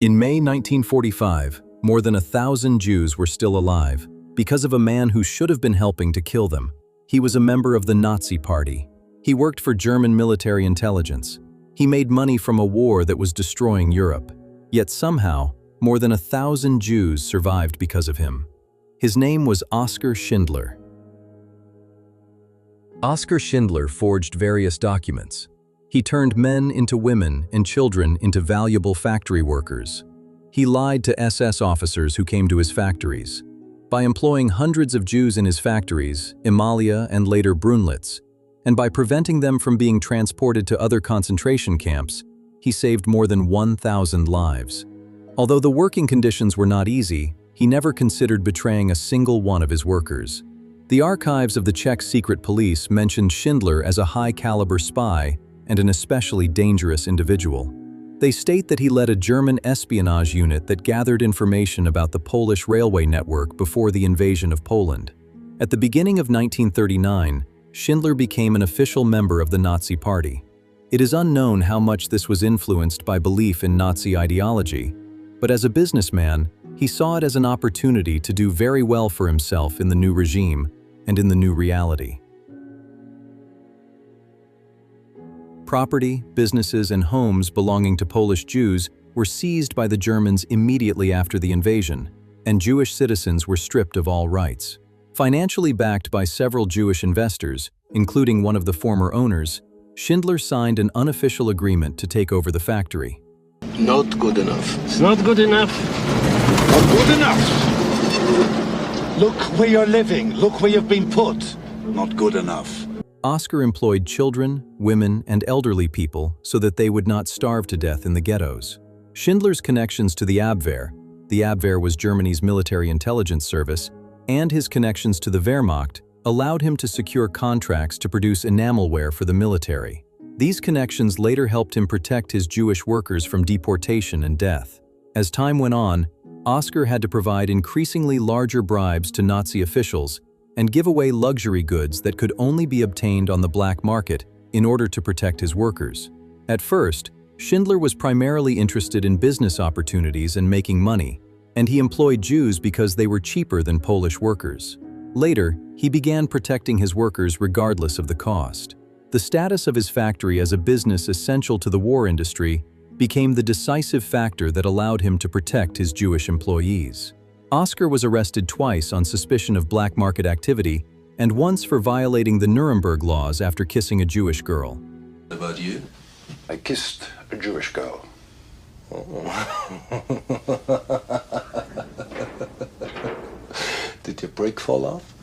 In May 1945, more than 1,000 Jews were still alive because of a man who should have been helping to kill them. He was a member of the Nazi Party. He worked for German military intelligence. He made money from a war that was destroying Europe. Yet somehow, more than 1,000 Jews survived because of him. His name was Oskar Schindler. Oskar Schindler forged various documents. He turned men into women and children into valuable factory workers. He lied to SS officers who came to his factories. By employing hundreds of Jews in his factories, Emalia and later Brünnlitz, and by preventing them from being transported to other concentration camps, he saved more than 1,000 lives. Although the working conditions were not easy, he never considered betraying a single one of his workers. The archives of the Czech secret police mentioned Schindler as a high-caliber spy and an especially dangerous individual. They state that he led a German espionage unit that gathered information about the Polish railway network before the invasion of Poland. At the beginning of 1939, Schindler became an official member of the Nazi Party. It is unknown how much this was influenced by belief in Nazi ideology, but as a businessman, he saw it as an opportunity to do very well for himself in the new regime and in the new reality. Property, businesses, and homes belonging to Polish Jews were seized by the Germans immediately after the invasion, and Jewish citizens were stripped of all rights. Financially backed by several Jewish investors, including one of the former owners, Schindler signed an unofficial agreement to take over the factory. Not good enough. It's not good enough. Not good enough. Look where you're living. Look where you've been put. Not good enough. Oskar employed children, women, and elderly people so that they would not starve to death in the ghettos. Schindler's connections to the Abwehr was Germany's military intelligence service, and his connections to the Wehrmacht allowed him to secure contracts to produce enamelware for the military. These connections later helped him protect his Jewish workers from deportation and death. As time went on, Oskar had to provide increasingly larger bribes to Nazi officials and give away luxury goods that could only be obtained on the black market in order to protect his workers. At first, Schindler was primarily interested in business opportunities and making money, and he employed Jews because they were cheaper than Polish workers. Later, he began protecting his workers regardless of the cost. The status of his factory as a business essential to the war industry became the decisive factor that allowed him to protect his Jewish employees. Oskar was arrested twice on suspicion of black market activity and once for violating the Nuremberg laws after kissing a Jewish girl. What about you? I kissed a Jewish girl. Did your brick fall off?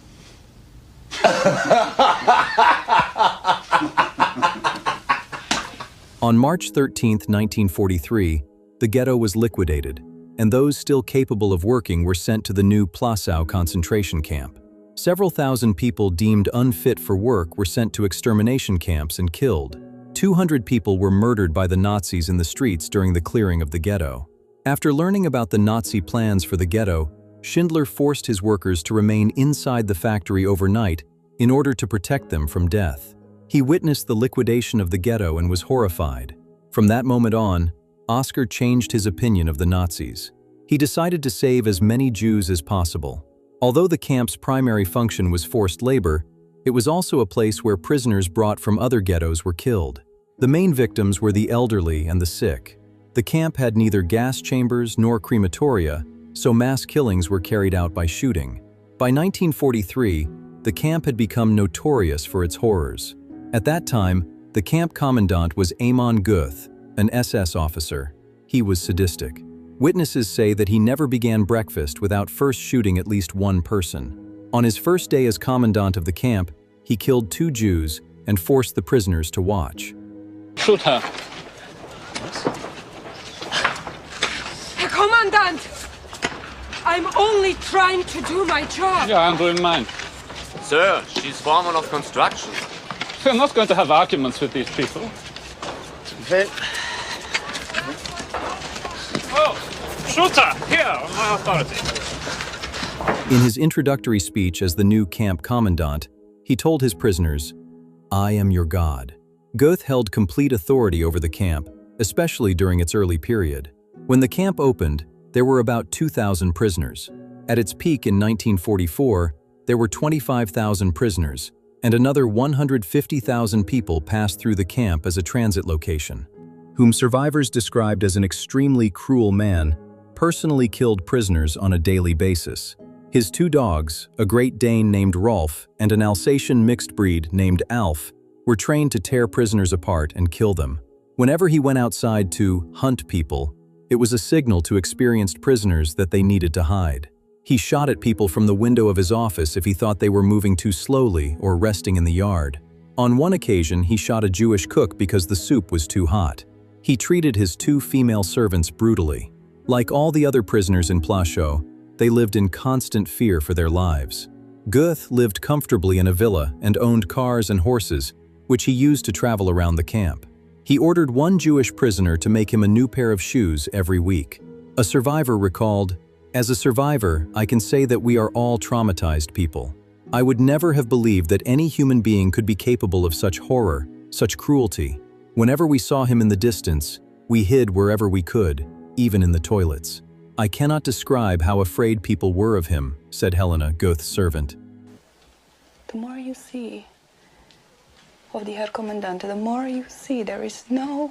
On March 13, 1943, the ghetto was liquidated, and those still capable of working were sent to the new Plaszow concentration camp. Several thousand people deemed unfit for work were sent to extermination camps and killed. 200 people were murdered by the Nazis in the streets during the clearing of the ghetto. After learning about the Nazi plans for the ghetto, Schindler forced his workers to remain inside the factory overnight in order to protect them from death. He witnessed the liquidation of the ghetto and was horrified. From that moment on, Oskar changed his opinion of the Nazis. He decided to save as many Jews as possible. Although the camp's primary function was forced labor, it was also a place where prisoners brought from other ghettos were killed. The main victims were the elderly and the sick. The camp had neither gas chambers nor crematoria, so mass killings were carried out by shooting. By 1943, the camp had become notorious for its horrors. At that time, the camp commandant was Amon Guth, an SS officer. He was sadistic. Witnesses say that he never began breakfast without first shooting at least one person. On his first day as commandant of the camp, he killed 2 Jews and forced the prisoners to watch. Shoot her. Herr Kommandant! I'm only trying to do my job. Yeah, I'm doing mine. Sir, she's foreman of construction. We're not going to have arguments with these people. Then Shoot her! Here, on my authority. In his introductory speech as the new camp commandant, he told his prisoners, "I am your God." Goethe held complete authority over the camp, especially during its early period. When the camp opened, there were about 2,000 prisoners. At its peak in 1944, there were 25,000 prisoners, and another 150,000 people passed through the camp as a transit location, whom survivors described as an extremely cruel man, personally killed prisoners on a daily basis. His 2 dogs, a Great Dane named Rolf and an Alsatian mixed breed named Alf, were trained to tear prisoners apart and kill them. Whenever he went outside to hunt people, it was a signal to experienced prisoners that they needed to hide. He shot at people from the window of his office if he thought they were moving too slowly or resting in the yard. On one occasion, he shot a Jewish cook because the soup was too hot. He treated his 2 female servants brutally. Like all the other prisoners in Plaszow, they lived in constant fear for their lives. Guth lived comfortably in a villa and owned cars and horses, which he used to travel around the camp. He ordered one Jewish prisoner to make him a new pair of shoes every week. A survivor recalled, "As a survivor, I can say that we are all traumatized people. I would never have believed that any human being could be capable of such horror, such cruelty. Whenever we saw him in the distance, we hid wherever we could, even in the toilets. I cannot describe how afraid people were of him," said Helena, Guth's servant. The more you see of the Herr Commandant, the more you see there is no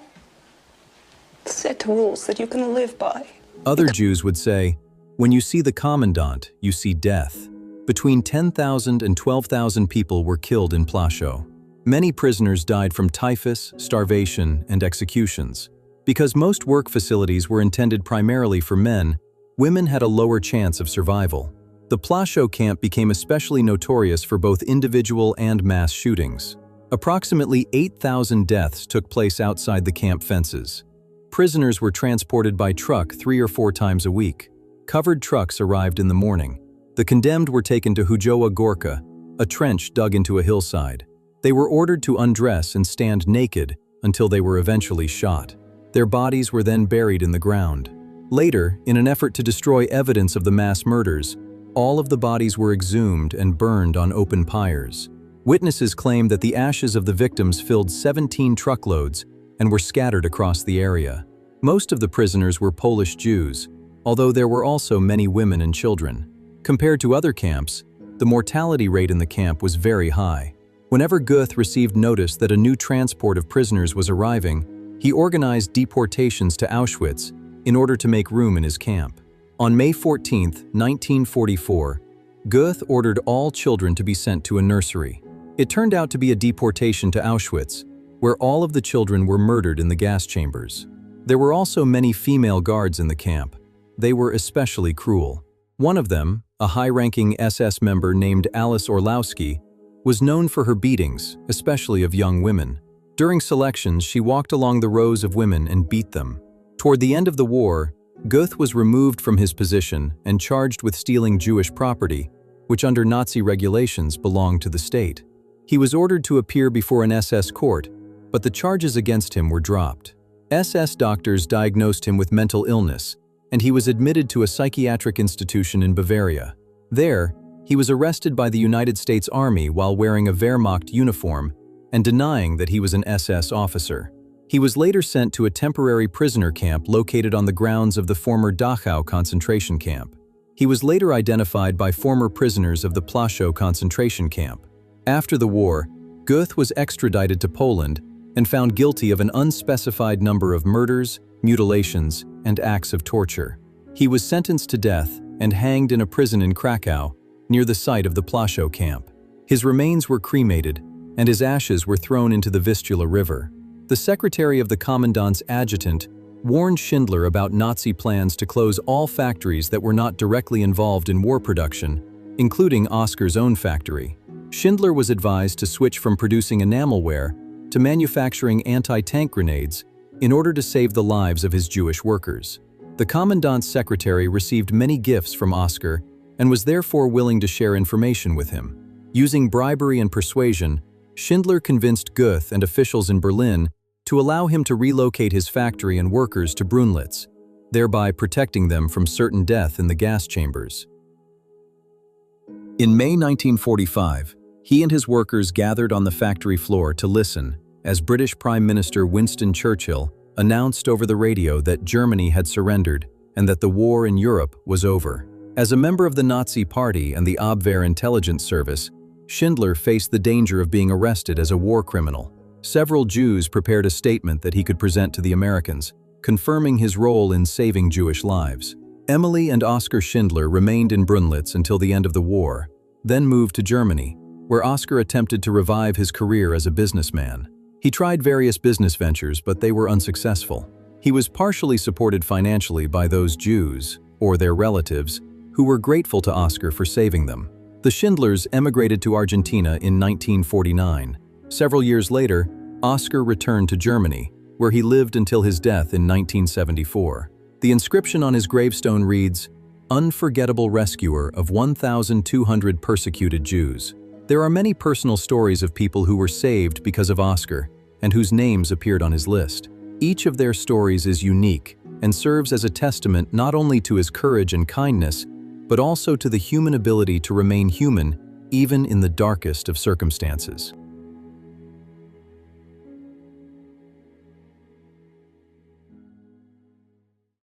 set rules that you can live by. Other Jews would say, "When you see the Commandant, you see death." Between 10,000 and 12,000 people were killed in Plaszow. Many prisoners died from typhus, starvation, and executions. Because most work facilities were intended primarily for men, women had a lower chance of survival. The Plaszow camp became especially notorious for both individual and mass shootings. Approximately 8,000 deaths took place outside the camp fences. Prisoners were transported by truck 3 or 4 times a week. Covered trucks arrived in the morning. The condemned were taken to Hujowa Gorka, a trench dug into a hillside. They were ordered to undress and stand naked until they were eventually shot. Their bodies were then buried in the ground. Later, in an effort to destroy evidence of the mass murders, all of the bodies were exhumed and burned on open pyres. Witnesses claimed that the ashes of the victims filled 17 truckloads and were scattered across the area. Most of the prisoners were Polish Jews, although there were also many women and children. Compared to other camps, the mortality rate in the camp was very high. Whenever Guth received notice that a new transport of prisoners was arriving, he organized deportations to Auschwitz in order to make room in his camp. On May 14, 1944, Guth ordered all children to be sent to a nursery. It turned out to be a deportation to Auschwitz, where all of the children were murdered in the gas chambers. There were also many female guards in the camp. They were especially cruel. One of them, a high-ranking SS member named Alice Orlowski, was known for her beatings, especially of young women. During selections, she walked along the rows of women and beat them. Toward the end of the war, Guth was removed from his position and charged with stealing Jewish property, which under Nazi regulations belonged to the state. He was ordered to appear before an SS court, but the charges against him were dropped. SS doctors diagnosed him with mental illness, and he was admitted to a psychiatric institution in Bavaria. There, he was arrested by the United States Army while wearing a Wehrmacht uniform and denying that he was an SS officer. He was later sent to a temporary prisoner camp located on the grounds of the former Dachau concentration camp. He was later identified by former prisoners of the Plaszow concentration camp. After the war, Guth was extradited to Poland and found guilty of an unspecified number of murders, mutilations, and acts of torture. He was sentenced to death and hanged in a prison in Kraków, near the site of the Plaszow camp. His remains were cremated, and his ashes were thrown into the Vistula River. The secretary of the commandant's adjutant warned Schindler about Nazi plans to close all factories that were not directly involved in war production, including Oskar's own factory. Schindler was advised to switch from producing enamelware to manufacturing anti-tank grenades in order to save the lives of his Jewish workers. The commandant's secretary received many gifts from Oskar and was therefore willing to share information with him. Using bribery and persuasion, Schindler convinced Guth and officials in Berlin to allow him to relocate his factory and workers to Brünnlitz, thereby protecting them from certain death in the gas chambers. In May 1945, he and his workers gathered on the factory floor to listen as British Prime Minister Winston Churchill announced over the radio that Germany had surrendered and that the war in Europe was over. As a member of the Nazi Party and the Abwehr intelligence service, Schindler faced the danger of being arrested as a war criminal. Several Jews prepared a statement that he could present to the Americans, confirming his role in saving Jewish lives. Emalia and Oskar Schindler remained in Brünnlitz until the end of the war, then moved to Germany, where Oskar attempted to revive his career as a businessman. He tried various business ventures, but they were unsuccessful. He was partially supported financially by those Jews, or their relatives, who were grateful to Oskar for saving them. The Schindlers emigrated to Argentina in 1949. Several years later, Oskar returned to Germany, where he lived until his death in 1974. The inscription on his gravestone reads, "Unforgettable rescuer of 1,200 persecuted Jews." There are many personal stories of people who were saved because of Oskar and whose names appeared on his list. Each of their stories is unique and serves as a testament not only to his courage and kindness, but also to the human ability to remain human even in the darkest of circumstances.